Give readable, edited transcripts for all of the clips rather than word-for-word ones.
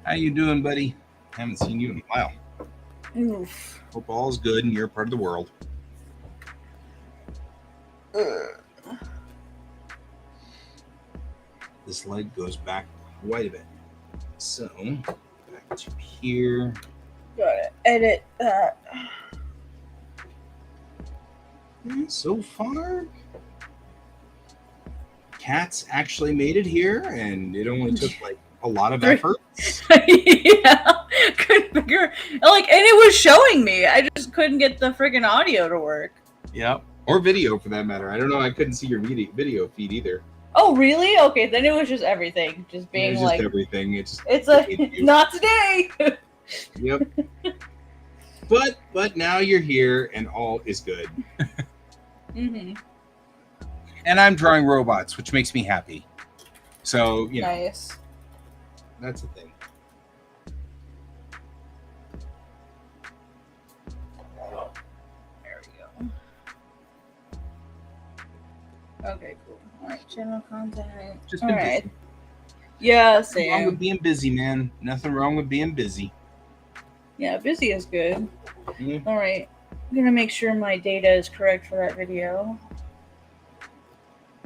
How you doing, buddy? Haven't seen you in a while. Oof. Hope all's good and you're part of the world. This leg goes back quite a bit. So, back to here. Gotta edit that. So far, Cats actually made it here, and it only took like a lot of effort. Yeah, couldn't figure and it was showing me. I just couldn't get the freaking audio to work. Yep, or video for that matter. I don't know. I couldn't see your video feed either. Oh, really? Okay, then it was just everything, just being It's just everything. It's not today. Yep. But now you're here, and all is good. Mm-hmm. And I'm drawing robots, which makes me happy. So, Nice. That's the thing. There we go. Okay, cool. Alright, channel content. Just all been right. busy. Yeah, Nothing wrong with same. being busy, man. Nothing wrong with being busy. Yeah, busy is good. Yeah. Alright. I'm gonna make sure my data is correct for that video.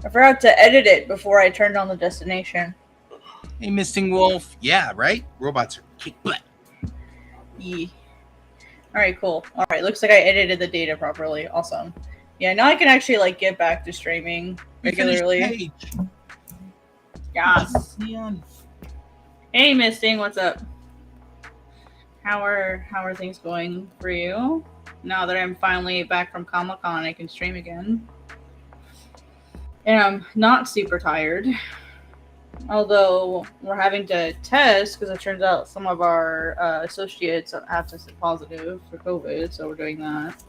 I forgot to edit it before I turned on the destination. Hey, Misting Wolf. Yeah, right? Robots are kick butt. Yeah. Alright, cool. Alright, looks like I edited the data properly. Awesome. Yeah, now I can actually get back to streaming regularly. Yes. Neon. Hey, Misting, what's up? How are things going for you? Now that I'm finally back from Comic-Con, I can stream again. And I'm not super tired. Although we're having to test because it turns out some of our associates have tested positive for COVID, so we're doing that.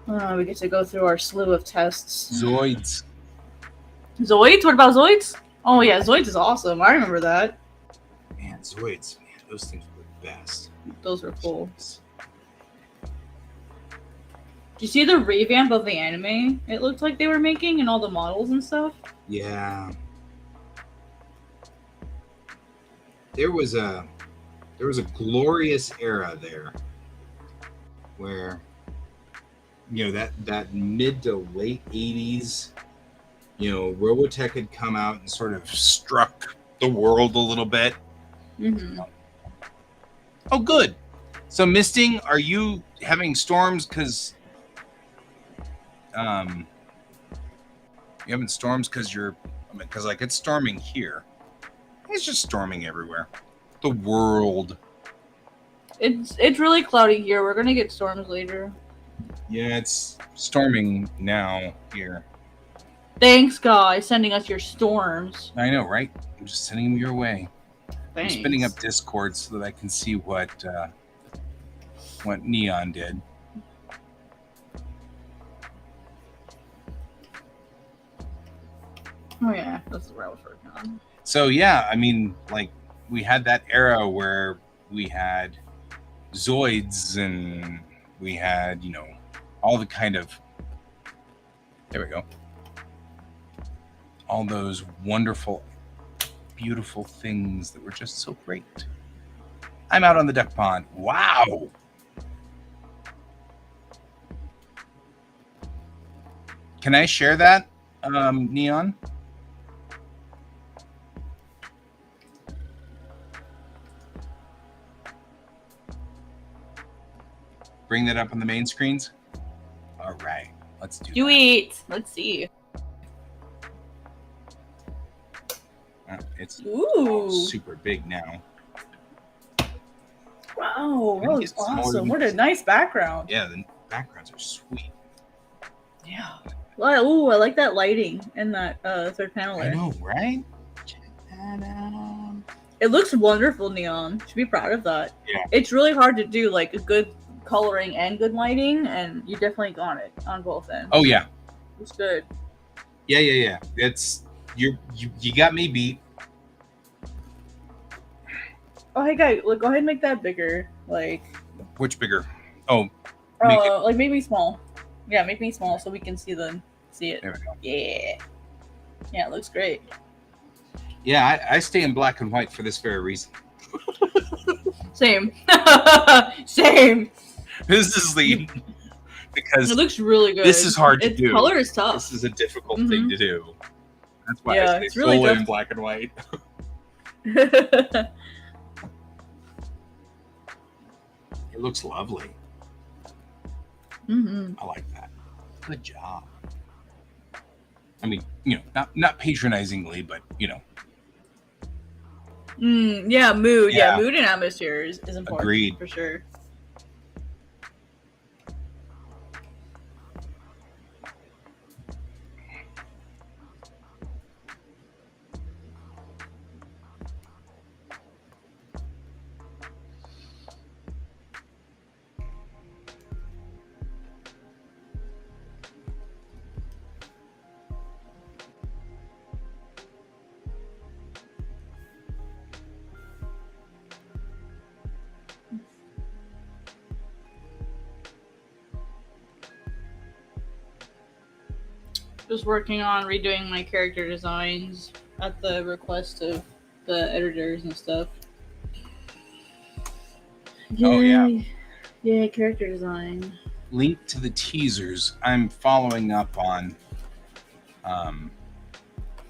We get to go through our slew of tests. Zoids. Zoids? What about Zoids? Oh yeah, Zoids is awesome. I remember that. Man, Zoids. Man, those things were the best. Those were cool. Did you see the revamp of the anime? It looked like they were making and all the models and stuff. Yeah. There was a glorious era there where that mid to late 80s, Robotech had come out and sort of struck the world a little bit. Mm-hmm. Oh, good. So, Misting, are you having storms because you having storms because it's storming here. It's just storming everywhere. The world. It's really cloudy here. We're gonna get storms later. Yeah, it's storming now here. Thanks, guys, sending us your storms. I know, right? I'm just sending them your way. Thanks. I'm spinning up Discord so that I can see what Neon did. Oh yeah, that's what I was working on. So yeah, I mean, we had that era where we had Zoids and we had, all the kind of, there we go, all those wonderful, beautiful things that were just so great. I'm out on the duck pond. Wow. Can I share that, Neon? Bring that up on the main screens. All right, let's do it. Let's see. It's Ooh, super big now. Wow, that was awesome. What a nice background. Yeah, the backgrounds are sweet. Yeah. Well, ooh, I like that lighting in that third panel. I know, right? Check that out. It looks wonderful, Neon. Should be proud of that. Yeah. It's really hard to do a good coloring and good lighting, and you definitely got it on both ends. Oh yeah, it's good. Yeah. It's you got me beat. Oh hey guys, go ahead and make that bigger. Which bigger? Oh, make me small. Yeah, make me small so we can see it. There we go. Yeah, it looks great. Yeah, I stay in black and white for this very reason. Same. Same. This is the because It looks really good. this is hard to Its do. color is tough. This is a difficult thing to do. That's why Yeah, I say it's really solely tough. in black and white. It looks lovely. I like that. Good job. I mean, not patronizingly, but Yeah, mood. Yeah. Yeah, mood and atmosphere is important. Agreed. For sure. Just working on redoing my character designs at the request of the editors and stuff. Oh, yeah. Yeah, character design. Link to the teasers. I'm following up on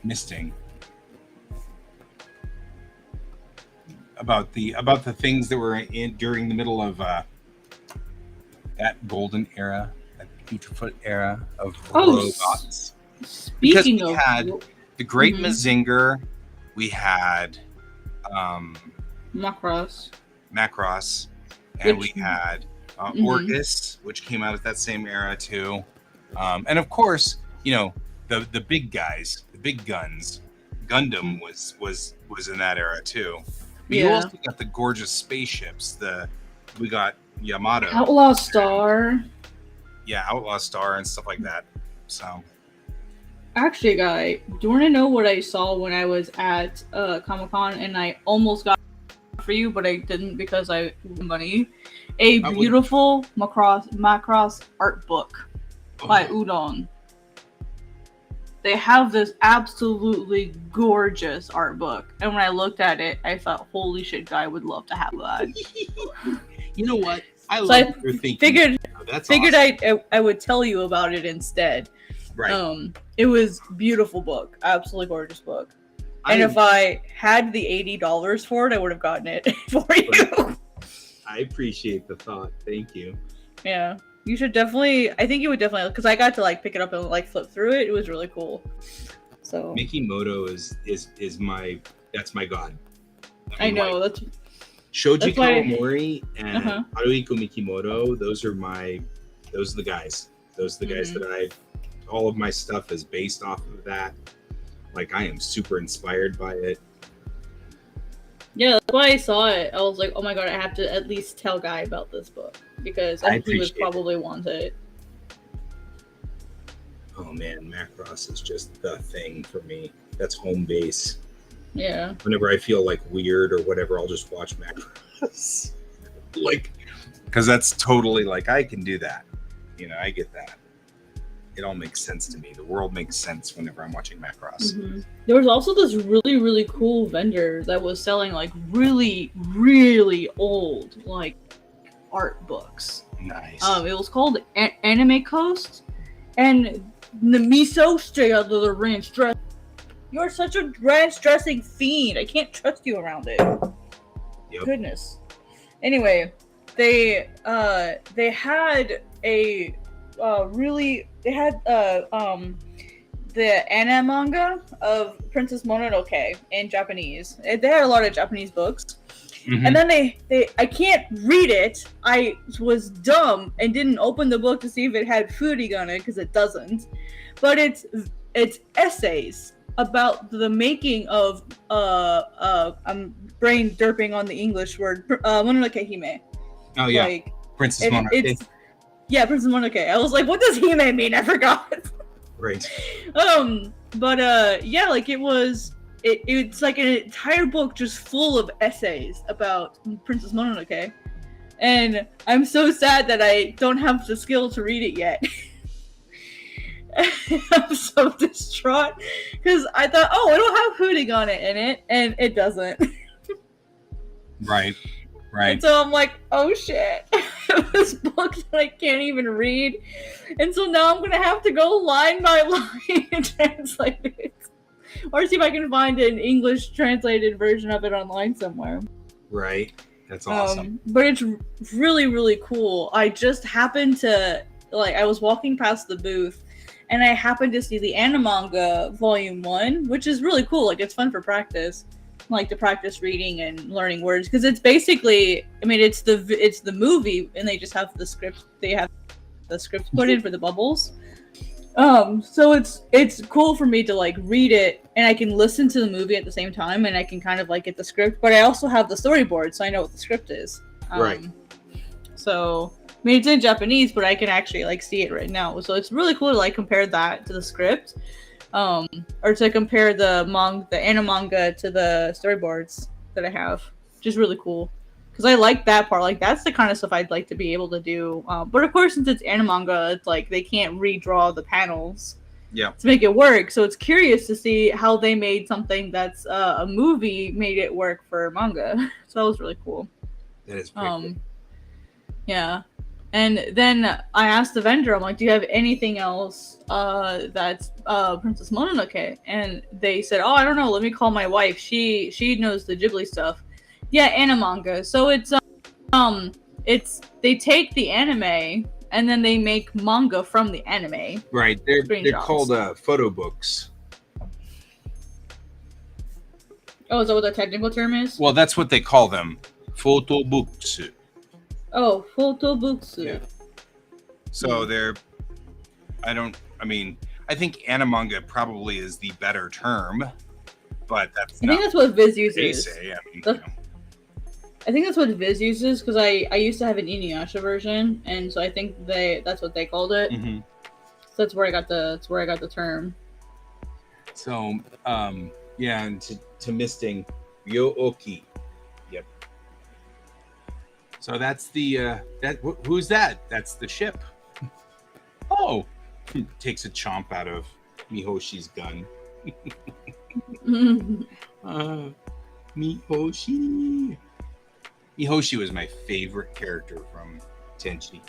Misting about the things that were in during the middle of that golden era, that Futurefoot era of robots. Because Speaking we of, had the Great Mhm. Mazinger, we had Macross, and Which- we had Mhm. Orcus, which came out at that same era too, and of course, the big guys, the big guns. Gundam was in that era too. But you Yeah. also got the gorgeous spaceships. We got Yamato, Outlaw Star. Outlaw Star, and stuff like that. So Actually, guy, do you want to know what I saw when I was at Comic-Con and I almost got for you, but I didn't because I money? A I would- beautiful Macross art book by Udon. They have this absolutely gorgeous art book, and when I looked at it, I thought, "Holy shit, guy would love to have that." You know what? I So love I what you're thinking. Figured That's figured awesome. I would tell you about it instead. Right. It was beautiful book, absolutely gorgeous book. And if I had the $80 for it, I would have gotten it for you. I appreciate the thought. Thank you. Yeah, you should definitely. I think you would definitely, because I got to pick it up and flip through it. It was really cool. So Mikimoto is that's my god. I know that's Shoji that's why- Kawamori and Uh-huh. Haruhiko Mikimoto. Those are the guys. Those are the guys that all of my stuff is based off of that. I am super inspired by it. yeah. That's why I saw it. I was like, oh my god, I have to at least tell Guy about this book because I he would appreciate it. probably want it. Oh man, Macross is just the thing for me. That's home base. Yeah. Whenever I feel weird or whatever, I'll just watch Macross. Because that's totally I can do that. I get that. It all makes sense to me. The world makes sense whenever I'm watching Macross. Mm-hmm. There was also this really, really cool vendor that was selling really, really old art books. Nice. It was called Anime Coast, and the miso stay out of the ranch dress. You're such a ranch dressing fiend. I can't trust you around it. Yep. Goodness. Anyway, they had a the anime manga of Princess Mononoke in Japanese. They had a lot of Japanese books. Mhm. And then I can't read it. I was dumb and didn't open the book to see if it had foodie on it because it doesn't. But it's essays about the making of I'm brain derping on the English word Mononoke Hime. Oh yeah, Princess Mononoke. It's Princess Mononoke. I was like, what does Hime mean? I forgot. Right. But it was. It's an entire book just full of essays about Princess Mononoke, and I'm so sad that I don't have the skill to read it yet. I'm so distraught because I thought, it'll have hooting on it in it, and it doesn't. Right. And so I'm like, oh shit, this book that I can't even read. And so now I'm gonna have to go line by line and translate it, or see if I can find an English translated version of it online somewhere. Right. That's awesome. But it's really, really cool. I just happened to, like, I was walking past the booth and I happened to see the Animanga Volume 1, which is really cool. Like, it's fun for practice. Like, to practice reading and learning words. Because it's basically, I mean, it's the movie, and they just have the script. They have the script put in for the bubbles. So it's cool for me to, like, read it, and I can listen to the movie at the same time, and I can kind of, like, get the script, but I also have the storyboard, so I know what the script is. Right. So, I mean, it's in Japanese, but I can actually, like, see it right now. So it's really cool to, like, compare that to the script, or to compare the animanga to the storyboards that I have, which is really cool. Because I like that part. Like, that's the kind of stuff I'd like to be able to do. But of course, since it's animanga, it's like they can't redraw the panels to make it work. So it's curious to see how they made something that's a movie made it work for manga. So that was really cool. That is pretty cool. Yeah. And then I asked the vendor, I'm like, do you have anything else that's Princess Mononoke? And they said, oh, I don't know. Let me call my wife. She knows the Ghibli stuff. Yeah, animanga. So it's they take the anime and then they make manga from the anime. Right. They're called photo books. Oh, is that what the technical term is? Well, that's what they call them. Photo books. Oh, photo books. Yeah. So I think animanga probably is the better term, but that's I think that's what Viz uses. Say. I think that's what Viz uses, because I used to have an Inuyasha version, and so I think that's what they called it. Mm-hmm. So that's where I got the term. So yeah, and to misting Ryo-oki. Yep. So that's the who's that? That's the ship. Oh, takes a chomp out of Mihoshi's gun. Mihoshi. Mihoshi was my favorite character from Tenchi.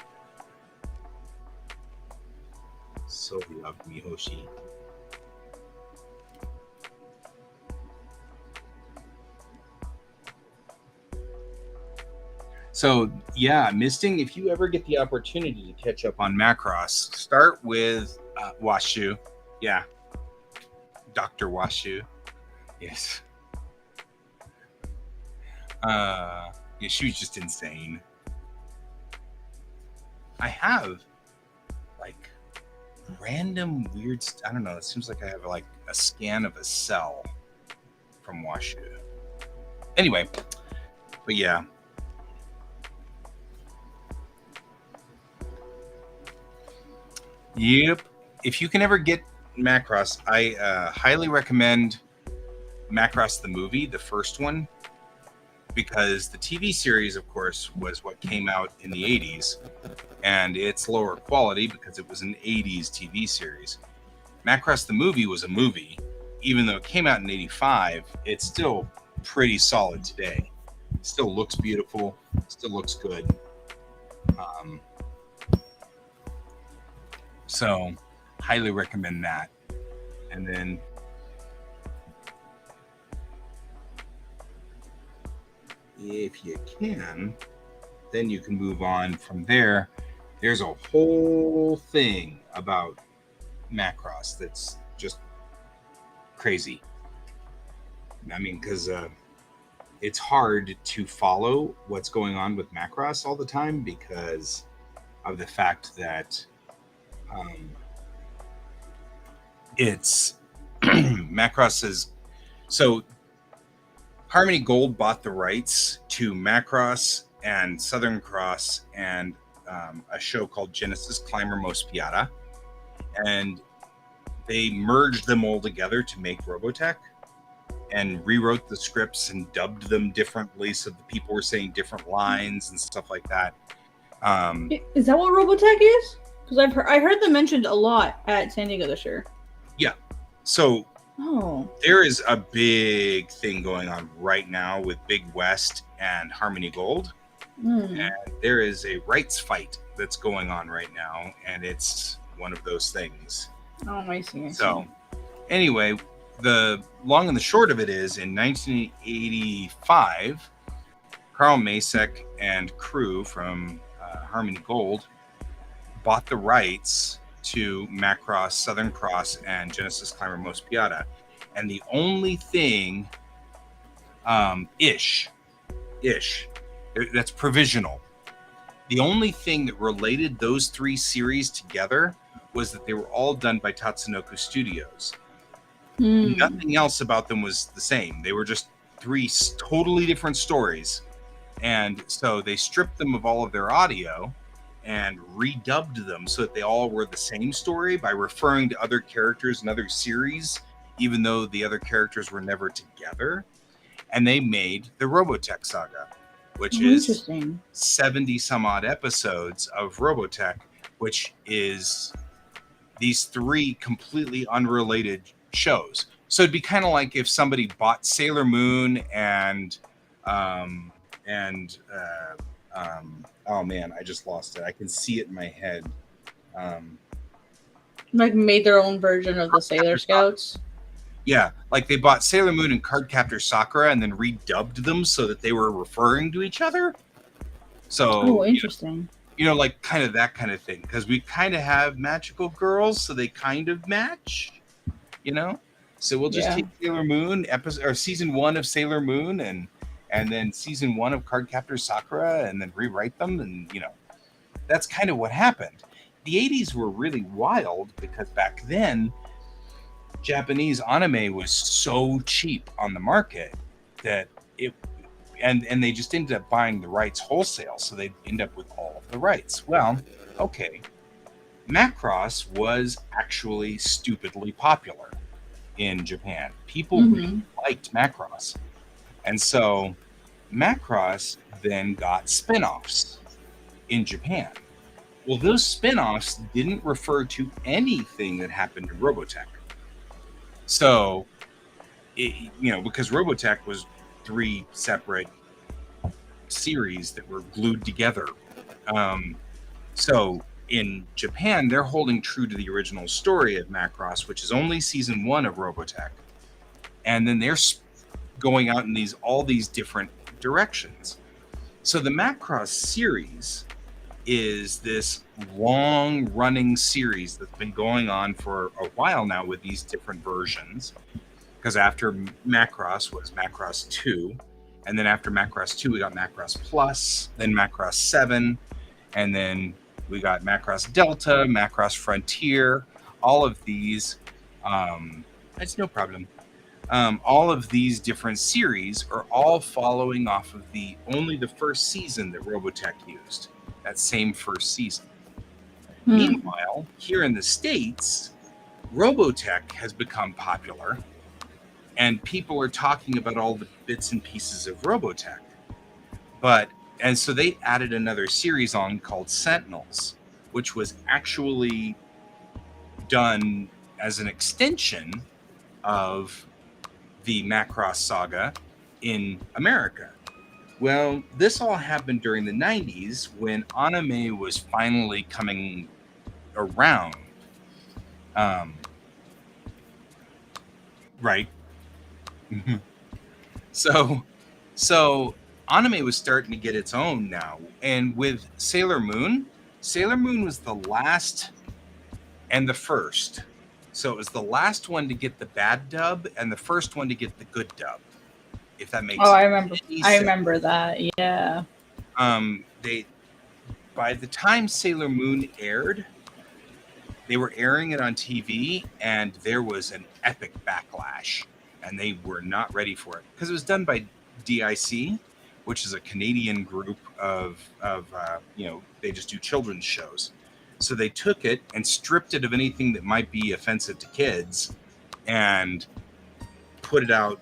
So loved Mihoshi. So yeah, Misting, if you ever get the opportunity to catch up on Macross, start with Washu. Yeah. Dr. Washu. Yes. Yeah, she was just insane. I have like random weird I don't know, it seems like I have like a scan of a cell from Washu. Anyway, but yeah. Yep. If you can ever get Macross, I highly recommend Macross the movie, the first one, because the TV series, of course, was what came out in the 80s, and it's lower quality because it was an 80s TV series. Macross the movie was a movie. Even though it came out in 85, it's still pretty solid today. It still looks beautiful, still looks good. So, highly recommend that. And then if you can, then you can move on from there. There's a whole thing about Macross that's just crazy. I mean, because it's hard to follow what's going on with Macross all the time because of the fact that it's Macross is so Harmony Gold bought the rights to Macross and Southern Cross and a show called Genesis Climber Most Piata, and they merged them all together to make Robotech and rewrote the scripts and dubbed them differently so the people were saying different lines and stuff like that. Is that what Robotech is? Because I heard them mentioned a lot at San Diego this year. Yeah. So Oh. There is a big thing going on right now with Big West and Harmony Gold. Mm. And there is a rights fight that's going on right now, and it's one of those things. Oh, I see. So, anyway, the long and the short of it is, in 1985, Carl Masek and crew from Harmony Gold bought the rights to Macross, Southern Cross, and Genesis Climber Mos Piata. And the only thing, that's provisional. The only thing that related those three series together was that they were all done by Tatsunoko Studios. Mm. Nothing else about them was the same. They were just three totally different stories. And so they stripped them of all of their audio and redubbed them so that they all were the same story by referring to other characters in other series, even though the other characters were never together. And they made the Robotech saga, which is 70 some odd episodes of Robotech, which is these three completely unrelated shows. So it'd be kind of like if somebody bought Sailor Moon and oh man, I just lost it. I can see it in my head. Like made their own version of the Sailor Scouts. Yeah, like they bought Sailor Moon and Cardcaptor Sakura and then redubbed them so that they were referring to each other. So, interesting. Like kind of that kind of thing, because we kind of have magical girls, so they kind of match. So we'll just take Sailor Moon episode or season 1 of Sailor Moon and then season 1 of Cardcaptor Sakura and then rewrite them, and that's kind of what happened. The 80s were really wild because back then Japanese anime was so cheap on the market that and they just ended up buying the rights wholesale, so they'd end up with all of the rights. Well, okay, Macross was actually stupidly popular in Japan. People really liked Macross, and so Macross then got spin-offs in Japan. Well, those spin-offs didn't refer to anything that happened in Robotech. So, because Robotech was 3 separate series that were glued together. So in Japan, they're holding true to the original story of Macross, which is only season 1 of Robotech. And then they're going out in all these different directions. So the Macross series is this long-running series that's been going on for a while now with these different versions. Because after Macross was Macross 2, and then after Macross 2, we got Macross Plus, then Macross 7, and then we got Macross Delta, Macross Frontier. All of these, that's no problem. All of these different series are all following off of only the first season that Robotech used. That same first season. Meanwhile, here in the States, Robotech has become popular, and people are talking about all the bits and pieces of Robotech. And so they added another series on called Sentinels, which was actually done as an extension of the Macross saga in America. Well, this all happened during the 90s when anime was finally coming around. Right. So anime was starting to get its own now. And with Sailor Moon was the last and the first. So it was the last one to get the bad dub and the first one to get the good dub. If that makes sense. I remember that. Yeah. By the time Sailor Moon aired, they were airing it on TV, and there was an epic backlash, and they were not ready for it because it was done by DIC, which is a Canadian group of they just do children's shows. So they took it and stripped it of anything that might be offensive to kids, and put it out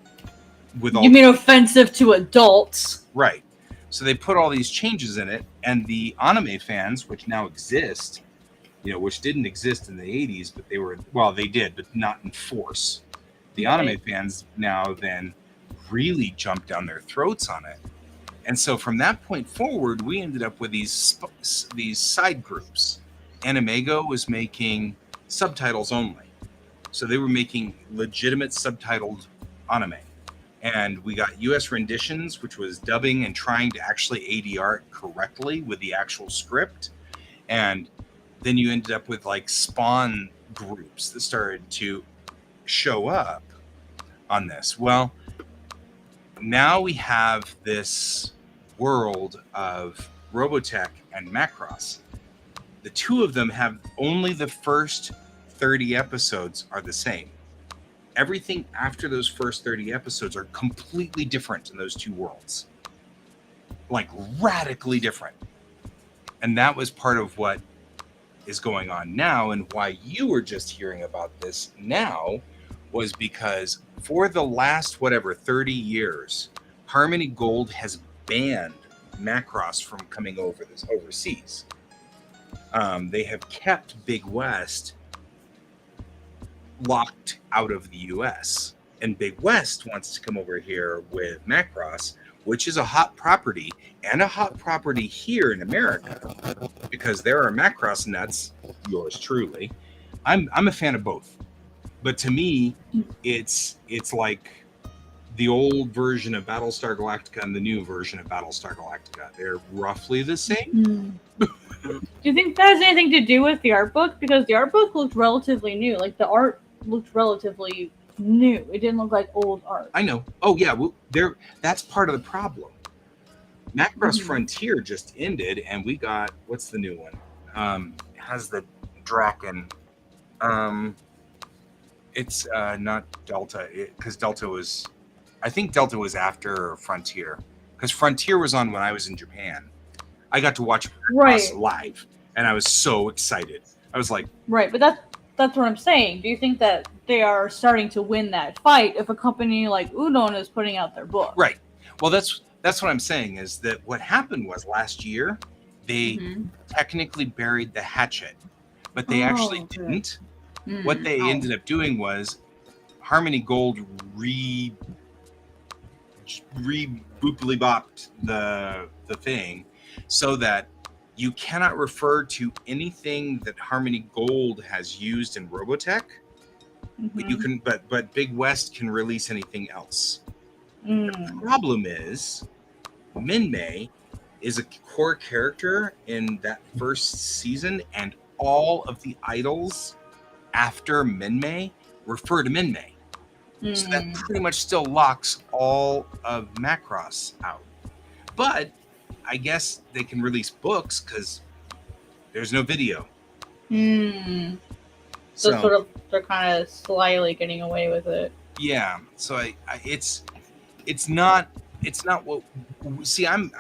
with all. You mean offensive to adults? Right. So they put all these changes in it, and the anime fans, which now exist, which didn't exist in the 80s, but they did, but not in force. the anime fans now then really jumped down their throats on it. And so from that point forward, we ended up with these side groups. Animego was making subtitles only. So they were making legitimate subtitled anime. And we got US renditions, which was dubbing and trying to actually ADR it correctly with the actual script. And then you ended up with like spawn groups that started to show up on this. Well, now we have this world of Robotech and Macross. The two of them have only the first 30 episodes are the same. Everything after those first 30 episodes are completely different in those two worlds. Like radically different. And that was part of what is going on now, and why you were just hearing about this now was because for the last 30 years, Harmony Gold has banned Macross from coming overseas. They have kept Big West locked out of the US, and Big West wants to come over here with Macross, which is a hot property, and a hot property here in America, because there are Macross nuts, yours truly. I'm a fan of both, but to me, it's like the old version of Battlestar Galactica and the new version of Battlestar Galactica. They're roughly the same. Do you think that has anything to do with the art book? Because the art book looked relatively new. Like the art looked relatively new. It didn't look like old art. I know. Oh yeah, well, that's part of the problem. Macross Frontier just ended, and we got, what's the new one? It has the Draken. It's not Delta, because Delta was, I think Delta was after Frontier, because Frontier was on when I was in Japan. I got to watch Macross live, and I was so excited. I was like, right, but that's what I'm saying. Do you think that they are starting to win that fight if a company like Udon is putting out their book? Right. Well, that's what I'm saying, is that what happened was last year they technically buried the hatchet, but they actually didn't. What they ended up doing was Harmony Gold booply-bopped the thing so that you cannot refer to anything that Harmony Gold has used in Robotech, but you can, but Big West can release anything else. The problem is Minmay is a core character in that first season, and all of the idols after Minmay refer to Minmay. So that pretty much still locks all of Macross out. But I guess they can release books because there's no video. So sort of they're kind of slyly getting away with it. Yeah. So it's not what, see, I'm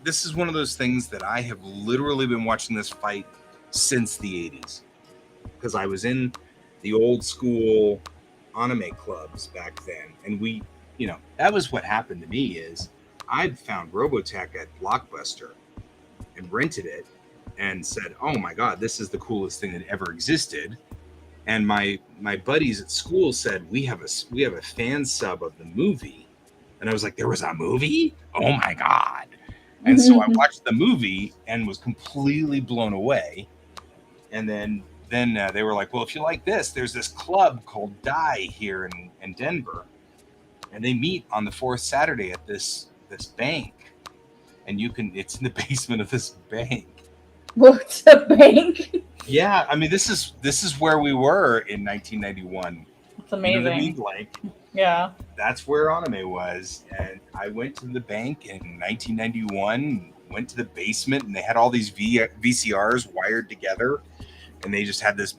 this is one of those things that I have literally been watching this fight since the 80s, because I was in the old school anime clubs back then, and we, that was what happened to me. Is I'd found Robotech at Blockbuster and rented it and said, oh my god, this is the coolest thing that ever existed. And my buddies at school said, we have a fan sub of the movie. And I was like, there was a movie? Oh my god. And so I watched the movie and was completely blown away. And then they were like, well, if you like this, there's this club called Die here in Denver, and they meet on the fourth Saturday at this bank, and it's in the basement of this bank. What's a bank? Yeah, I mean, this is where we were in 1991. It's amazing. You know what I mean? Like, yeah, that's where anime was. And I went to the bank in 1991, went to the basement, and they had all these VCRs wired together. And they just had this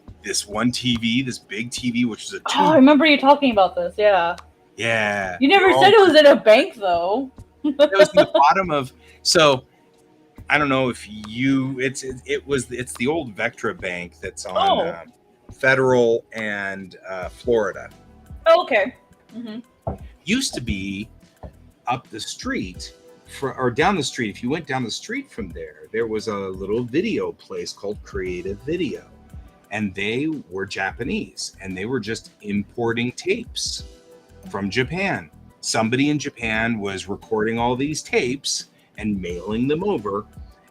one TV, this big TV, which was a tube. Oh, I remember you talking about this. Yeah. Yeah. You never said it was in a bank, though. It was in the bottom of. So I don't know if it's the old Vectra Bank that's on Federal and Florida. Oh, okay. Used to be up the street or down the street. If you went down the street from there was a little video place called Creative Video, and they were Japanese, and they were just importing tapes from Japan. Somebody in Japan was recording all these tapes and mailing them over,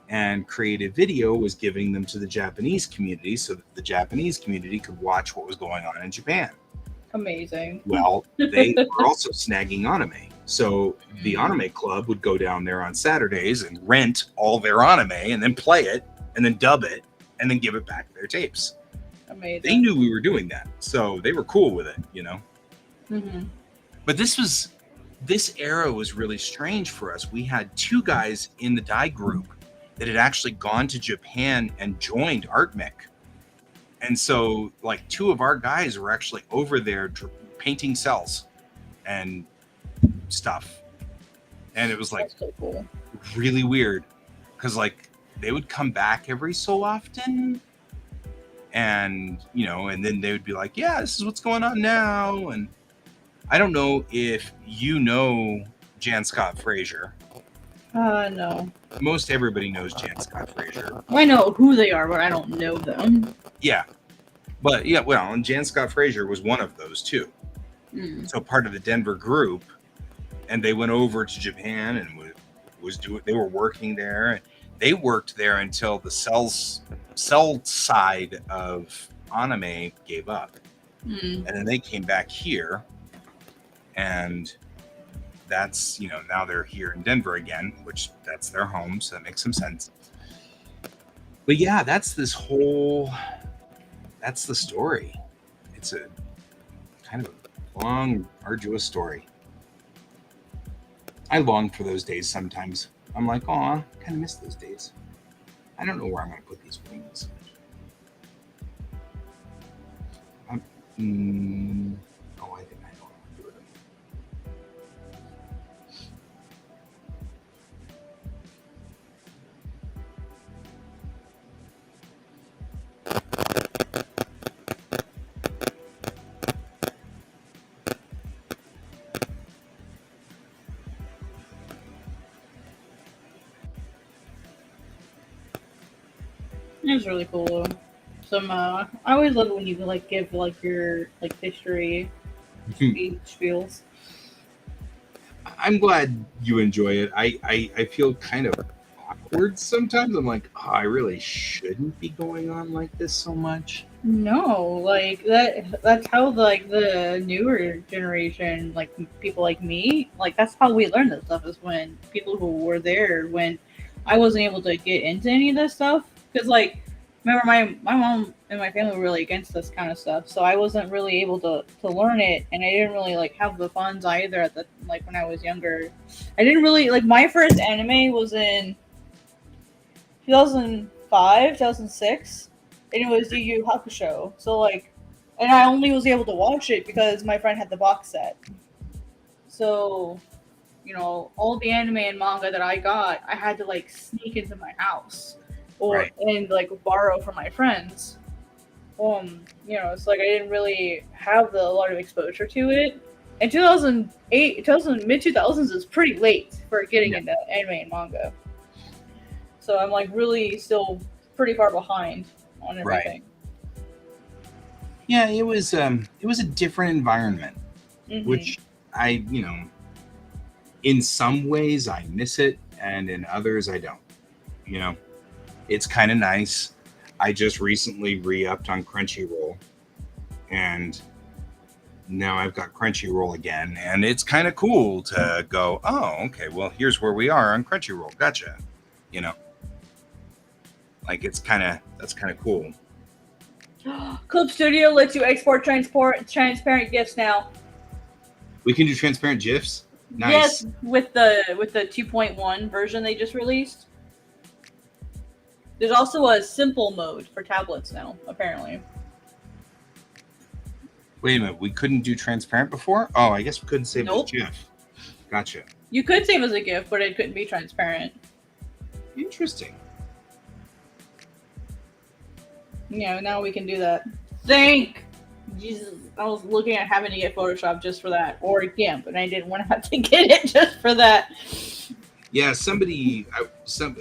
and Creative Video was giving them to the Japanese community so that the Japanese community could watch what was going on in Japan. Amazing. Well, they were also snagging anime. So the anime club would go down there on Saturdays and rent all their anime and then play it and then dub it and then give it back their tapes. Amazing. They knew we were doing that. So they were cool with it, you know? Mm-hmm. But this era was really strange for us. We had two guys in the Dai group that had actually gone to Japan and joined ArtMech. And so, like, two of our guys were actually over there painting cells and stuff. And it was, like, so cool. really weird. Because, like, they would come back every so often. And, you know, and then they would be like, yeah, this is what's going on now. And I don't know if you know Jan Scott Fraser. No. Most everybody knows Jan Scott Fraser. I know who they are, but I don't know them. Yeah. But, yeah, well, and Jan Scott Fraser was one of those, too. So part of the Denver group. And they went over to Japan and they were working there. And they worked there until the cell side of anime gave up. And then they came back here. And that's, you know, now they're here in Denver again, which that's their home, so that makes some sense. But yeah, that's the story. It's a kind of a long, arduous story. I long for those days sometimes. I'm like, oh, I kind of miss those days. I don't know where I'm going to put these wings. I think I know what I'm doing. It was really cool. I always love it when you like give like your like history spiels. I'm glad you enjoy it. I feel kind of awkward sometimes. I'm like, oh, I really shouldn't be going on like this so much. No, like that's how like the newer generation, like people like me, like that's how we learn this stuff is when people who were there when I wasn't able to get into any of this stuff. Because, like, remember, my mom and my family were really against this kind of stuff, so I wasn't really able to learn it, and I didn't really, like, have the funds either at the, like, when I was younger. I didn't really, like, my first anime was in 2005, 2006, and it was Yu Yu Hakusho, so, like, and I only was able to watch it because my friend had the box set. So, you know, all the anime and manga that I got, I had to, like, sneak into my house. And like borrow from my friends. You know, it's like I didn't really have a lot of exposure to it. And 2008, mid 2000s is pretty late for getting into anime and manga. So I'm like really still pretty far behind on everything. Right. Yeah, it was a different environment, which I, you know, in some ways I miss it, and in others I don't. You know. It's kind of nice. I just recently re-upped on Crunchyroll, and now I've got Crunchyroll again, and it's kind of cool to go, oh, okay, well, here's where we are on Crunchyroll. Gotcha. You know, like that's kind of cool. Clip Studio lets you export transparent GIFs now. We can do transparent GIFs? Nice. Yes, with the 2.1 version they just released. There's also a simple mode for tablets now, apparently. Wait a minute, we couldn't do transparent before? Oh, I guess we couldn't save as GIF. Gotcha. You could save as a GIF, but it couldn't be transparent. Interesting. Yeah, now we can do that. Thank Jesus. I was looking at having to get Photoshop just for that, or GIMP, and I didn't want to have to get it just for that. Yeah,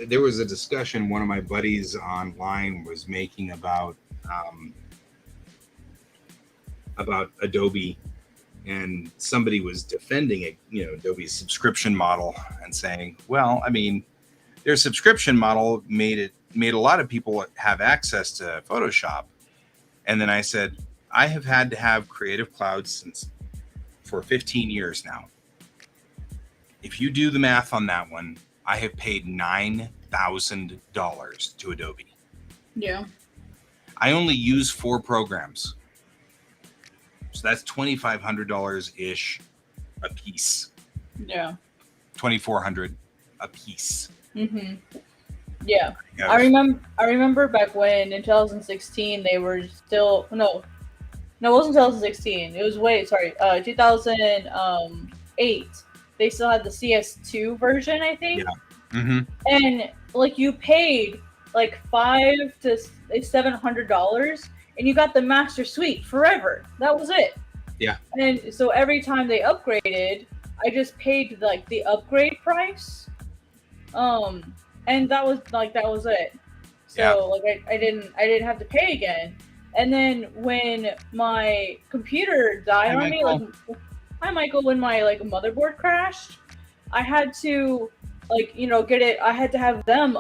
there was a discussion one of my buddies online was making about about Adobe, and somebody was defending it, Adobe's subscription model, and saying, well, I mean, their subscription model made a lot of people have access to Photoshop. And then I said, I have had to have Creative Cloud for 15 years now. If you do the math on that one, I have paid $9,000 to Adobe. Yeah. I only use 4 programs. So that's $2,500 ish a piece. Yeah. $2,400 a piece. Mm-hmm. Yeah. I remember back when in 2016 they were still no, it wasn't 2016. It was 2008. They still had the CS2 version, I think. Yeah. Mm-hmm. And like you paid like $500 to $700, and you got the master suite forever. That was it. Yeah. And so every time they upgraded, I just paid like the upgrade price. And that was it. So Yeah. like I didn't have to pay again. And then when my computer died on me, like hi Michael, when my like motherboard crashed, I had to get it. I had to have them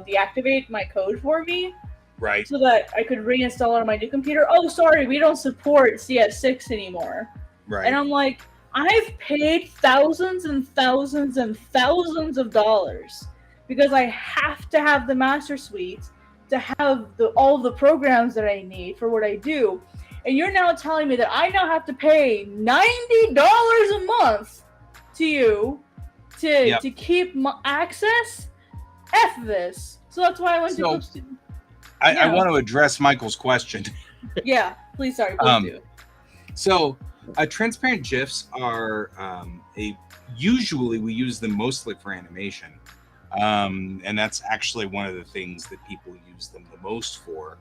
deactivate my code for me. Right. So that I could reinstall it on my new computer. Oh, sorry, we don't support CS6 anymore. Right. And I'm like, I've paid thousands and thousands and thousands of dollars because I have to have the master suite to have all the programs that I need for what I do. And you're now telling me that I now have to pay $90 a month to you to keep my access? F this. So that's why I went to I want to address Michael's question. Yeah, please, sorry, please do. So, transparent GIFs are usually we use them mostly for animation, and that's actually one of the things that people use them the most for.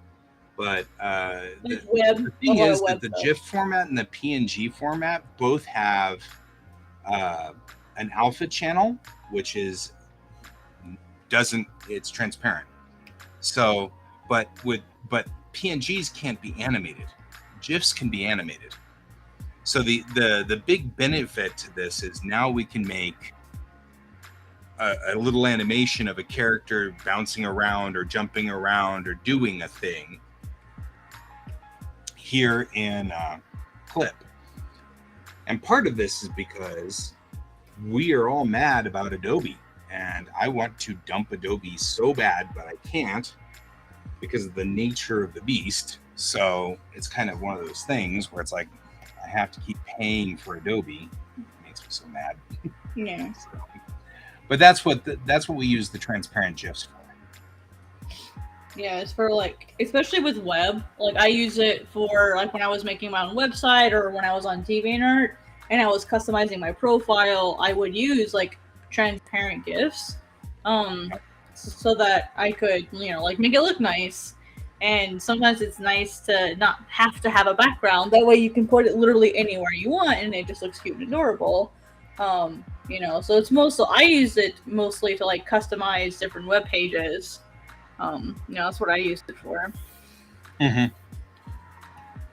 But the thing is that the GIF format and the PNG format both have an alpha channel, which it's transparent. So. But PNGs can't be animated. GIFs can be animated. So the big benefit to this is now we can make a little animation of a character bouncing around or jumping around or doing a thing here in Clip. And part of this is because we are all mad about Adobe, and I want to dump Adobe so bad, but I can't, because of the nature of the beast. So it's kind of one of those things where it's like I have to keep paying for Adobe. It makes me so mad. Yeah. But that's what we use the transparent GIFs for. Yeah, it's for like, especially with web. Like I use it for like when I was making my own website or when I was on DeviantArt and I was customizing my profile, I would use like transparent GIFs. So that I could, like make it look nice. And sometimes it's nice to not have to have a background. That way you can put it literally anywhere you want and it just looks cute and adorable. So it's I use it mostly to like customize different web pages. That's what I used it for. Mm-hmm.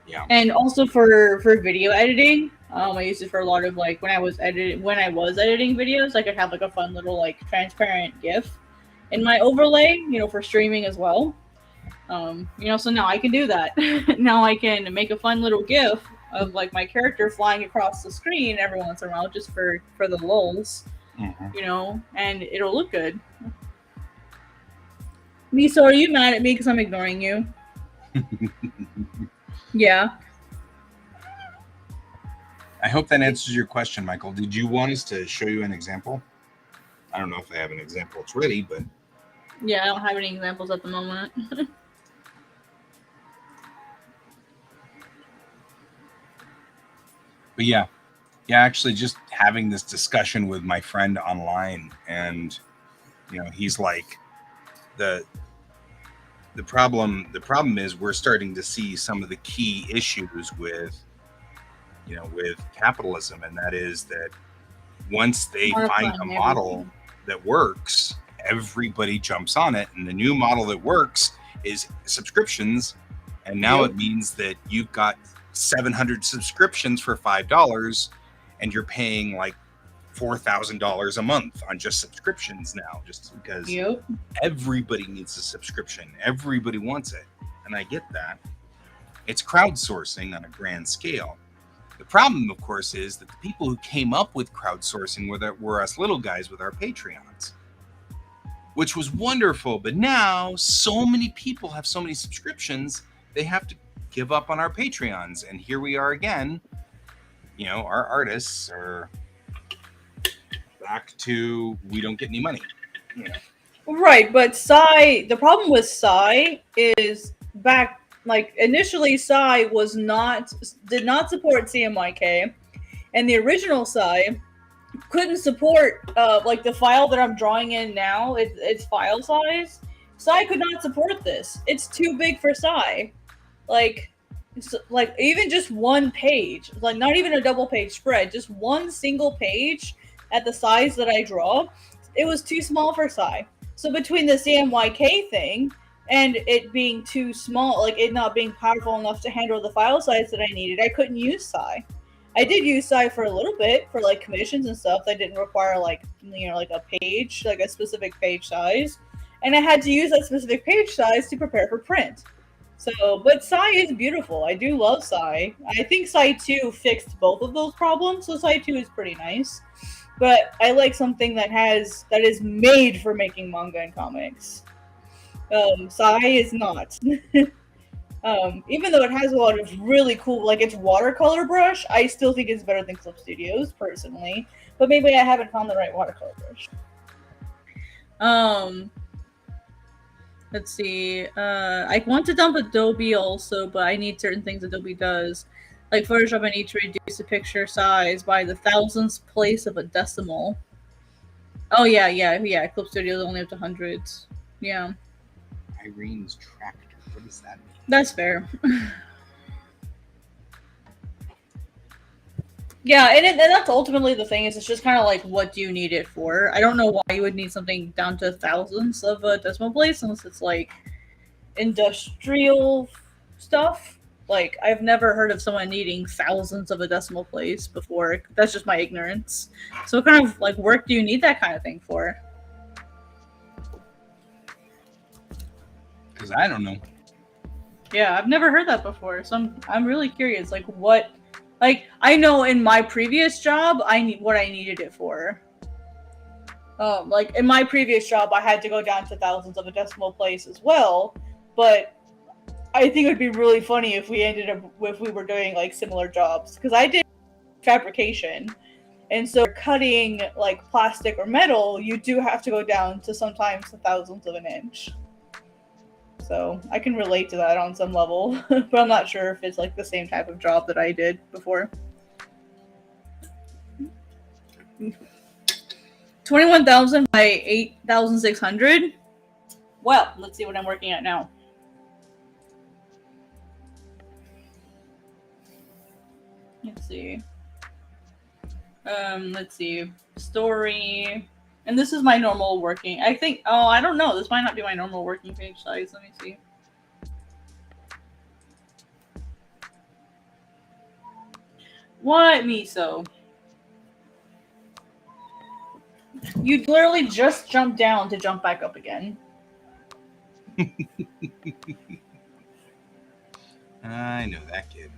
Yeah. And also for video editing. I used it for a lot of like when I was editing videos, I could have like a fun little like transparent GIF in my overlay, for streaming as well. So now I can do that. Now I can make a fun little GIF of like my character flying across the screen every once in a while just for the lulz, and it'll look good. Miso, are you mad at me because I'm ignoring you? Yeah. I hope that answers your question, Michael. Did you want us to show you an example? I don't know if I have an example that's ready, but... Yeah, I don't have any examples at the moment. But yeah, actually just having this discussion with my friend online, and he's like, the problem is we're starting to see some of the key issues with capitalism, and that is that once they find a model that works, everybody jumps on it, and the new model that works is subscriptions And now Yep. it means that you've got 700 subscriptions for $5 and you're paying like $4,000 a month on just subscriptions now, just because Yep. everybody needs a subscription. Everybody wants it. And I get that. It's crowdsourcing on a grand scale. The problem, of course, is that the people who came up with crowdsourcing were us little guys with our Patreons, which was wonderful. But now so many people have so many subscriptions, they have to give up on our Patreons. And here we are again. You know, our artists are back to we don't get any money. You know. Right, but the problem with Psy is back, like, initially Psy did not support CMYK, and the original Psy couldn't support, like, the file that I'm drawing in now, its file size. Psy could not support this. It's too big for Psy. Like, even just one page, like, not even a double page spread, just one single page at the size that I draw, it was too small for Psy. So between the CMYK thing and it being too small, like it not being powerful enough to handle the file size that I needed, I couldn't use Psy. I did use Psy for a little bit for like commissions and stuff that didn't require like, you know, like a page, like a specific page size. And I had to use that specific page size to prepare for print. So, but Psy is beautiful. I do love Psy. I think Psy 2 fixed both of those problems, so Psy 2 is pretty nice. But I like something that is made for making manga and comics. Psy is not. Even though it has a lot of really cool, like its watercolor brush, I still think it's better than Clip Studios, personally. But maybe I haven't found the right watercolor brush. Let's see. I want to dump Adobe also, but I need certain things Adobe does. Like Photoshop, I need to reduce the picture size by the thousandth place of a decimal. Oh yeah. Clip Studios only up to hundreds. Yeah. Irene's tractor. What does that mean? That's fair. Yeah, and that's ultimately the thing, is it's just kind of like, what do you need it for? I don't know why you would need something down to thousandths of a decimal place unless it's like industrial stuff. Like, I've never heard of someone needing thousands of a decimal place before. That's just my ignorance. So what kind of like work do you need that kind of thing for? Because I don't know. Yeah, I've never heard that before. So I'm really curious. Like, what? Like, I know in my previous job, what I needed it for. Like in my previous job, I had to go down to thousands of a decimal place as well. But I think it would be really funny if we were doing like similar jobs, because I did fabrication, and so cutting like plastic or metal, you do have to go down to sometimes the thousandths of an inch. So I can relate to that on some level, but I'm not sure if it's like the same type of job that I did before. 21,000 by 8,600. Well, let's see what I'm working at now. Let's see. Let's see. Story. And this is my normal working. I think. Oh, I don't know. This might not be my normal working page size. Let me see. What, Miso? You literally just jumped down to jump back up again. I know that kid.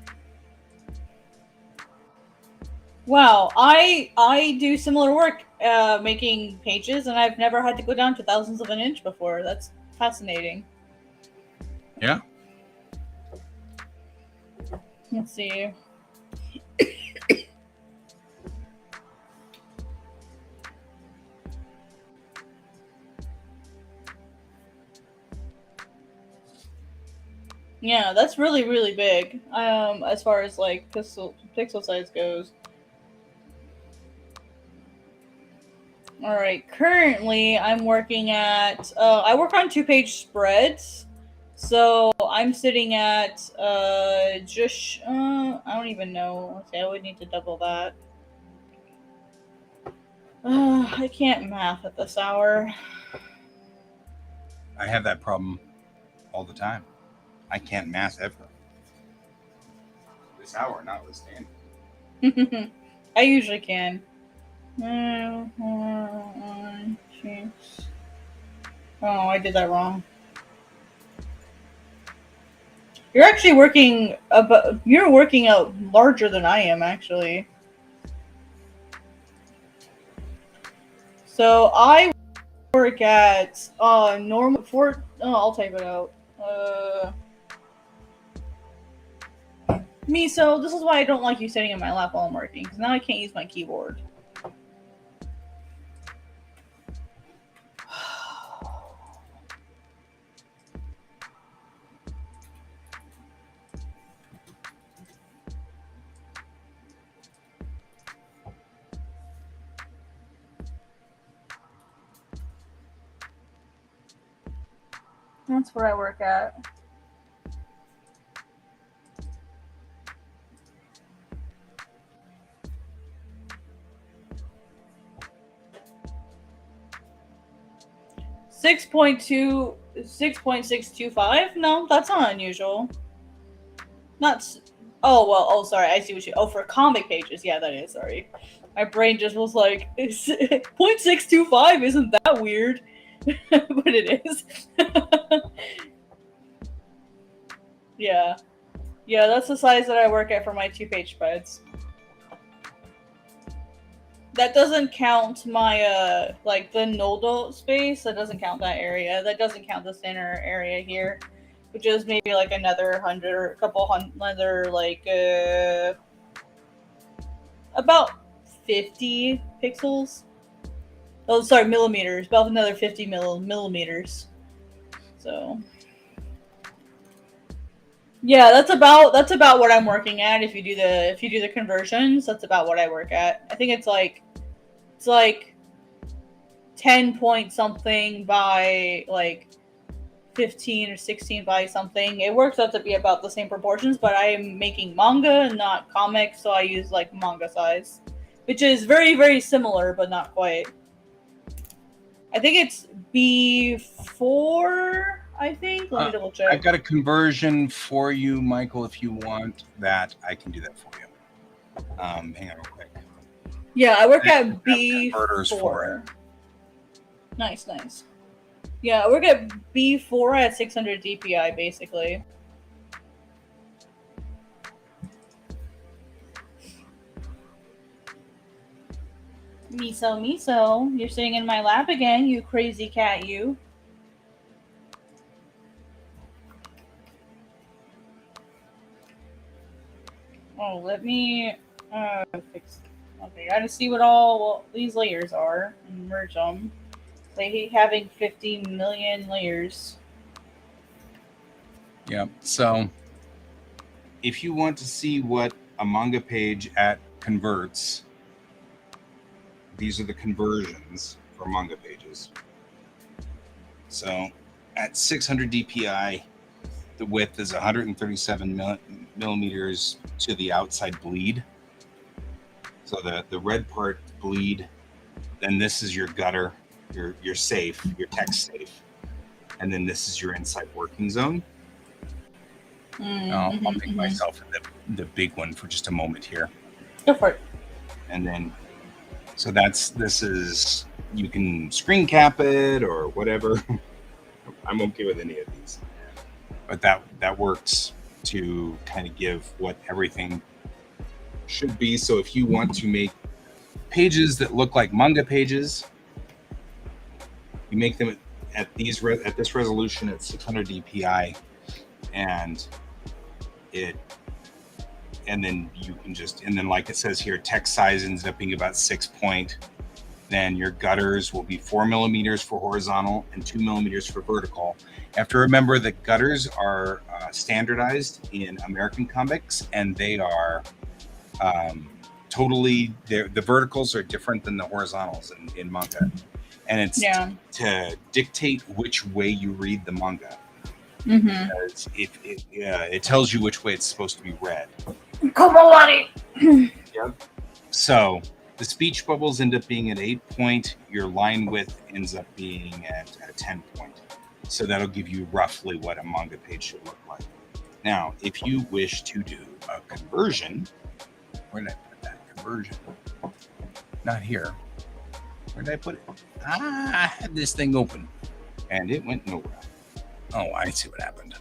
Wow, I do similar work, making pages, and I've never had to go down to thousands of an inch before. That's fascinating. Yeah. Let's see. Yeah, that's really, really big. As far as like pixel size goes. All right. Currently, I'm working at. I work on 2-page spreads, so I'm sitting at just. I don't even know. Let's see. I would need to double that. I can't math at this hour. I have that problem all the time. I can't math ever. This hour notwithstanding. I usually can. Oh, I did that wrong. You're actually working you're working out larger than I am, actually. So I work at normal for. Oh, I'll type it out. So this is why I don't like you sitting in my lap while I'm working, because now I can't use my keyboard. That's where I work at. $6.625? No, that's not unusual. Sorry, I see what you. Oh, for comic pages, yeah, that is. Sorry, my brain just was like, 0.625 isn't that weird, but it is. Yeah, that's the size that I work at for my 2-page spreads. That doesn't count my like the nodal space. That doesn't count that area. That doesn't count the center area here, which is maybe like another 100 or a couple hundred, like about 50 pixels. Oh, sorry, millimeters. About another 50 millimeters. So yeah, that's about what I'm working at. If you do the conversions, that's about what I work at. I think it's like 10 point something by like 15 or 16 by something. It works out to be about the same proportions, but I am making manga and not comics, so I use like manga size, which is very, very similar, but not quite. I think it's B4, I think. Let me double check. I've got a conversion for you, Michael. If you want that, I can do that for you. Hang on real quick. Yeah, I work at B4. Converters for it. Nice. Yeah, I work at B4 at 600 DPI, basically. Miso, you're sitting in my lap again, you crazy cat, you. Oh, let me fix. Okay, gotta see what all these layers are and merge them. They hate having 50 million layers. Yeah, so if you want to see what a manga page at converts, these are the conversions for manga pages. So at 600 DPI, the width is 137 millimeters to the outside bleed. So the red part bleed, then this is your gutter, your safe, your text safe, and then this is your inside working zone. I'll make myself the big one for just a moment here. Go for it. And then, so this is, you can screen cap it or whatever. I'm okay with any of these, but that works to kind of give what everything should be. So if you want to make pages that look like manga pages, you make them at this resolution at 600 DPI, and then you can and then like it says here, text size ends up being about 6 point. Then your gutters will be 4 millimeters for horizontal and 2 millimeters for vertical. You have to remember that gutters are standardized in American comics, and they are totally, the verticals are different than the horizontals in manga. And it's to dictate which way you read the manga. Because it tells you which way it's supposed to be read. Yep. So the speech bubbles end up being at 8 point. Your line width ends up being at 10 point. So that'll give you roughly what a manga page should look like. Now, if you wish to do a conversion, where did I put that conversion? Not here. Where did I put it? I had this thing open and it went nowhere. Oh, I see what happened.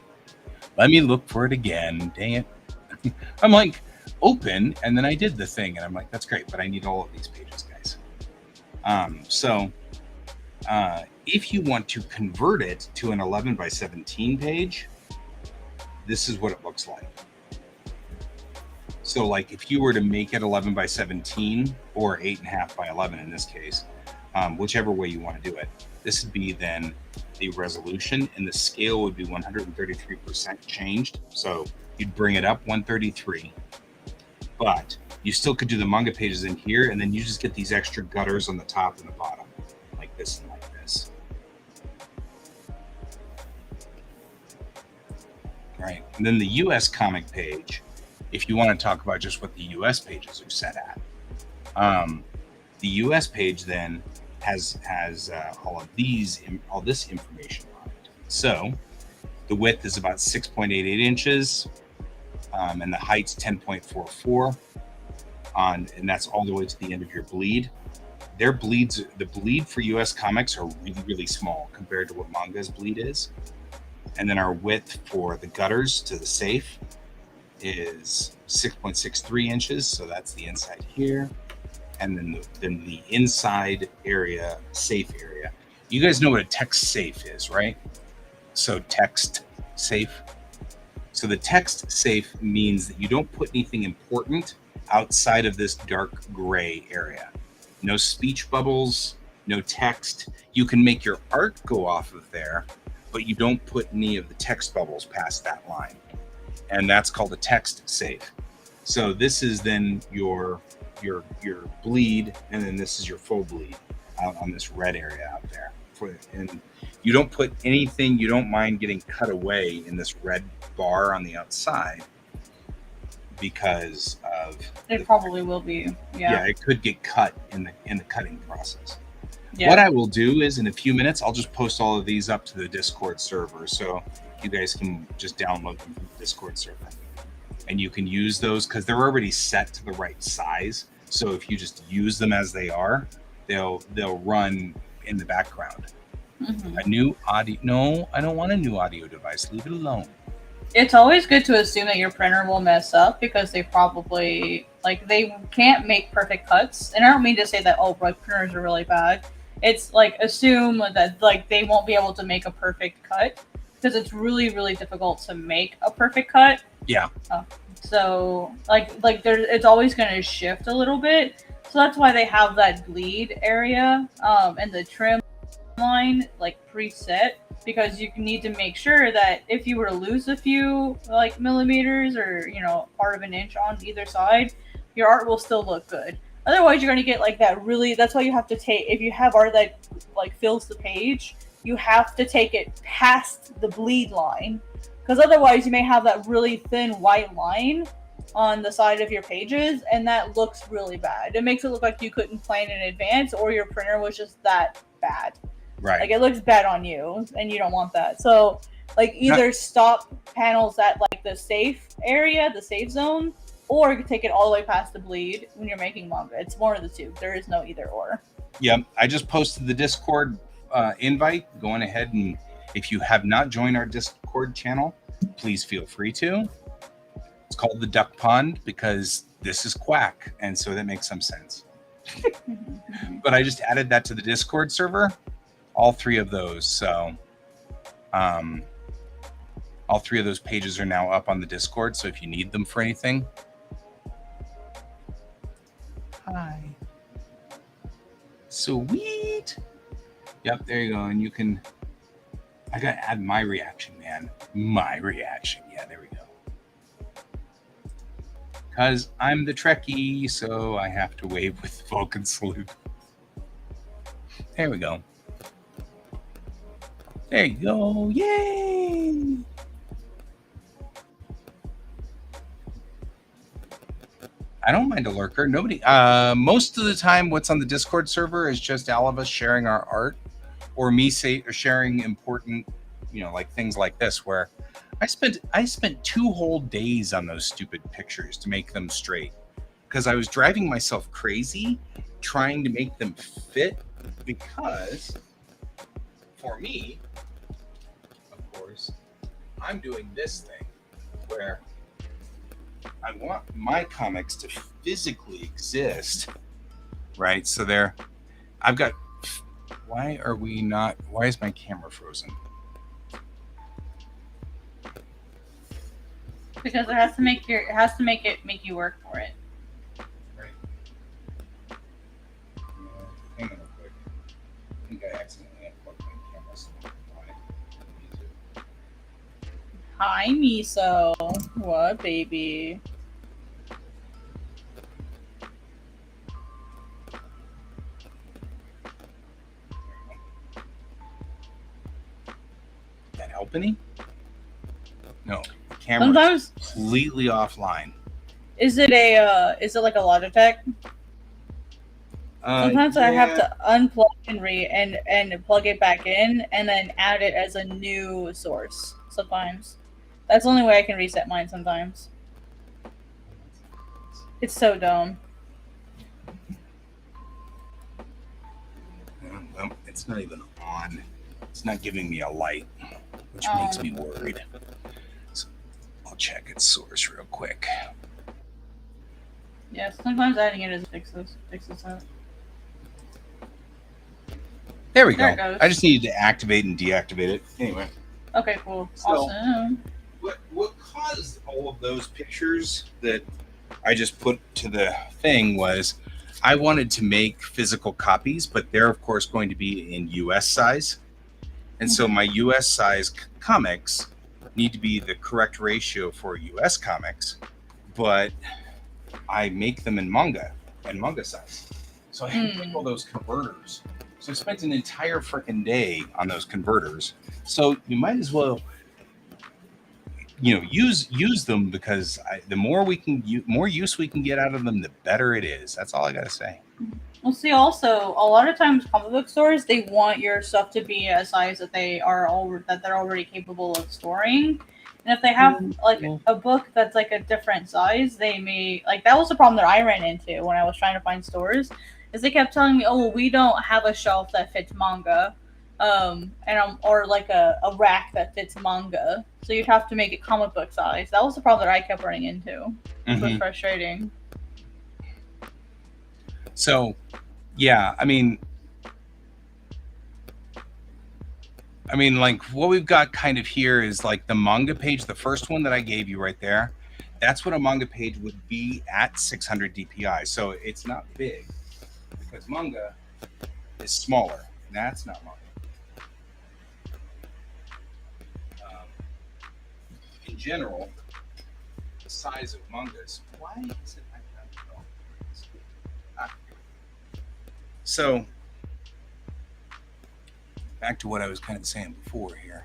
Let me look for it again. Dang it. I'm like, open, and then I did the thing, and I'm like, that's great, but I need all of these pages, guys. So if you want to convert it to an 11 by 17 page, this is what it looks like. So like if you were to make it 11 by 17 or 8.5 by 11 in this case, whichever way you want to do it, this would be then the resolution, and the scale would be 133% changed. So you'd bring it up 133, but you still could do the manga pages in here, and then you just get these extra gutters on the top and the bottom, like this and like this. Right, and then the US comic page, if you want to talk about just what the US pages are set at, the US page then has all this information on it. So the width is about 6.88 inches, and the height's 10.44 and that's all the way to the end of your bleed. The bleed for US comics are really, really small compared to what manga's bleed is. And then our width for the gutters to the safe is 6.63 inches. So that's the inside here. And then the inside area, safe area. You guys know what a text safe is, right? So text safe. So the text safe means that you don't put anything important outside of this dark gray area. No speech bubbles, no text. You can make your art go off of there, but you don't put any of the text bubbles past that line. And that's called a text safe. So this is then your bleed, and then this is your full bleed out on this red area out there. And you don't put anything you don't mind getting cut away in this red bar on the outside, because of it probably will be. Yeah, it could get cut in the cutting process. Yeah. What I will do is in a few minutes I'll just post all of these up to the Discord server, so you guys can just download them from the Discord server, and you can use those because they're already set to the right size. So if you just use them as they are, they'll run in the background. Mm-hmm. A new audio? No, I don't want a new audio device. Leave it alone. It's always good to assume that your printer will mess up, because they probably, like, they can't make perfect cuts. And I don't mean to say that, oh, like, printers are really bad. It's like, assume that, like, they won't be able to make a perfect cut, because it's really, really difficult to make a perfect cut. Yeah. So, like there, it's always going to shift a little bit. So that's why they have that bleed area and the trim line like preset, because you need to make sure that if you were to lose a few like millimeters or part of an inch on either side, your art will still look good. Otherwise, you're going to get like that really. That's why you have to take, if you have art that like fills the page, you have to take it past the bleed line, because otherwise you may have that really thin white line on the side of your pages, and that looks really bad. It makes it look like you couldn't plan in advance, or your printer was just that bad. Right. Like, it looks bad on you, and you don't want that. So, like, either stop panels at like the safe area, the safe zone, or you can take it all the way past the bleed when you're making manga. It's one of the two. There is no either or. Yep. I just posted the Discord invite. Go on ahead, and if you have not joined our Discord channel, please feel free to. It's called the Duck Pond because this is QAC, and so that makes some sense. But I just added that to the Discord server, all three of those. So all three of those pages are now up on the Discord, so if you need them for anything. Hi. Sweet. Yep, there you go. And you can, I gotta add my reaction, man. My reaction. Yeah, there we go. Because I'm the Trekkie, so I have to wave with the Vulcan salute. There we go. There you go. Yay! I don't mind a lurker. Nobody. Most of the time, what's on the Discord server is just all of us sharing our art, or me sharing important, like things like this, where I spent 2 whole days on those stupid pictures to make them straight because I was driving myself crazy trying to make them fit because for me, of course, I'm doing this thing where I want my comics to physically exist, right? So I've got, why is my camera frozen? Because it has to make make you work for it. Right. Hang on real quick. I think I accidentally unplugged my camera. So Hi, Miso. What, baby? that help any? No. Camera Sometimes completely offline. is it like a Logitech? Sometimes I have to unplug and plug it back in and then add it as a new source. Sometimes that's the only way I can reset mine. Sometimes it's so dumb. Well, it's not even on. It's not giving me a light, which makes me worried. So I'll check its source real quick. Yeah, sometimes adding it is fixes that. There we There go. it goes. I just needed to activate and deactivate it. Anyway. Okay, cool. So- Awesome. What caused all of those pictures that I just put to the thing was I wanted to make physical copies, but they're of course going to be in US size. And so my US size comics need to be the correct ratio for US comics, but I make them in manga and manga size. So I had to make all those converters. So I spent an entire freaking day on those converters. So you might as well, use them because the more more use we can get out of them, the better it is. That's all I gotta say. Well, see, also a lot of times comic book stores, they want your stuff to be a size that they're already capable of storing. And if they have like a book that's like a different size, they may that was the problem that I ran into when I was trying to find stores, is they kept telling me, "Oh, well, we don't have a shelf that fits manga, or like a rack that fits manga, so you'd have to make it comic book size." That was the problem that I kept running into. It was frustrating. So, yeah, I mean, like what we've got kind of here is like the manga page, the first one that I gave you right there. That's what a manga page would be at 600 DPI. So it's not big because manga is smaller. That's not manga. In general, the size of mangas. Why is it like that? So back to what I was kind of saying before here.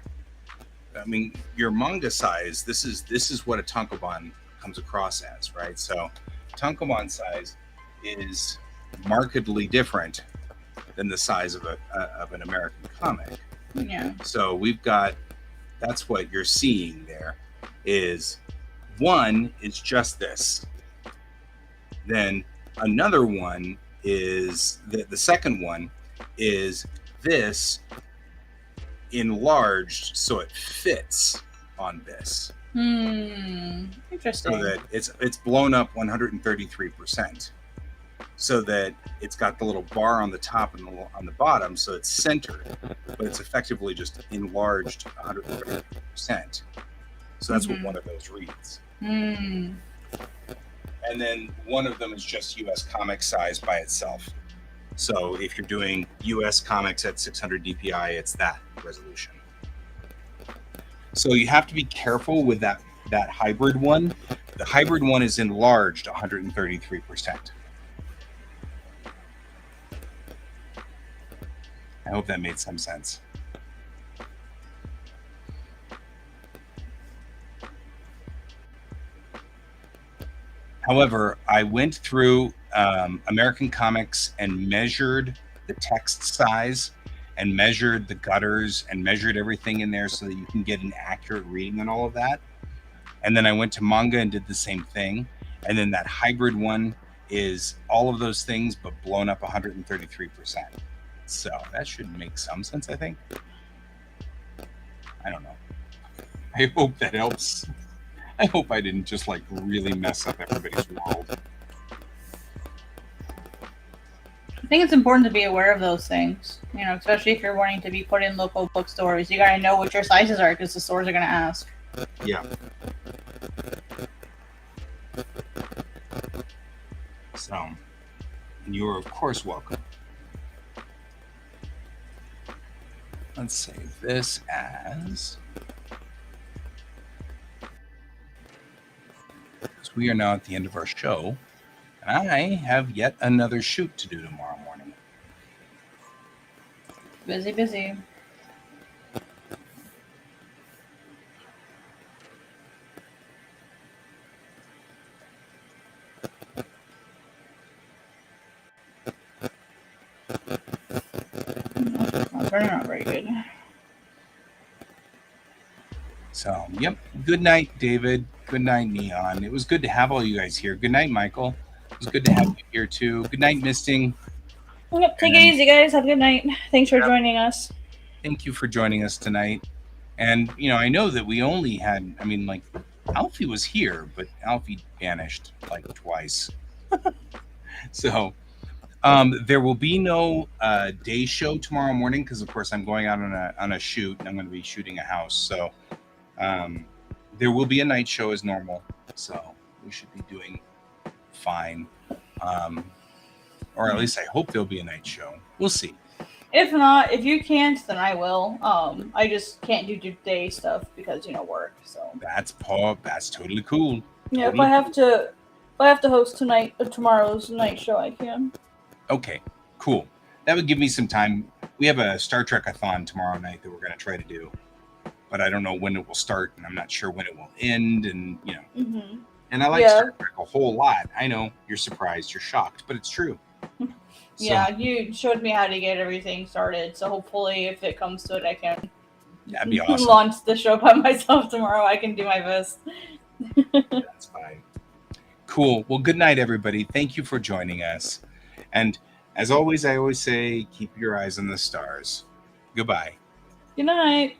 I mean, your manga size, this is what a tankobon comes across as, right? So tankobon size is markedly different than the size of an American comic. Yeah. So that's what you're seeing there is one is just this. Then another one is the second one is this enlarged so it fits on this. Interesting. So that it's blown up 133%. So that it's got the little bar on the top and on the bottom, so it's centered, but it's effectively just enlarged 133%. So that's what one of those reads. And then one of them is just US comic size by itself. So if you're doing US comics at 600 DPI, it's that resolution. So you have to be careful with that hybrid one. The hybrid one is enlarged 133%. I hope that made some sense. However, I went through American Comics and measured the text size, and measured the gutters and measured everything in there so that you can get an accurate reading and all of that. And then I went to manga and did the same thing. And then that hybrid one is all of those things, but blown up 133%. So that should make some sense, I think. I don't know. I hope that helps. I hope I didn't just like really mess up everybody's world. I think it's important to be aware of those things, you know, especially if you're wanting to be put in local bookstores. You gotta know what your sizes are because the stores are gonna ask. Yeah. So, and you are of course welcome. Let's save this as, because we are now at the end of our show, and I have yet another shoot to do tomorrow morning. Busy, busy. They're not very good. So, yep. Good night, David. Good night, Neon. It was good to have all you guys here. Good night, Michael. It was good to have you here too. Good night, Misting. Yep, take it easy, guys. Have a good night. Thanks for joining us. Thank you for joining us tonight. And, you know, I know that we only had, I mean, like, Alfie was here, but Alfie vanished like twice. So, there will be no day show tomorrow morning because, of course, I'm going out on a shoot and I'm going to be shooting a house. So, there will be a night show as normal. So, we should be doing fine. Or at least I hope there'll be a night show. We'll see. If not, if you can't, then I will. I just can't do day stuff because, you know, work. So that's totally cool. Yeah, totally if I have to host tomorrow's night show, I can. Okay, cool. That would give me some time. We have a Star Trek-a-thon tomorrow night that we're going to try to do, but I don't know when it will start, and I'm not sure when it will end. And you know, and I like Star Trek a whole lot. I know you're surprised, you're shocked, but it's true. Yeah, you showed me how to get everything started, so hopefully if it comes to it, I can That'd be awesome. Launch the show by myself tomorrow. I can do my best. That's fine. Cool. Well, good night, everybody. Thank you for joining us. And as always, I always say, keep your eyes on the stars. Goodbye. Good night.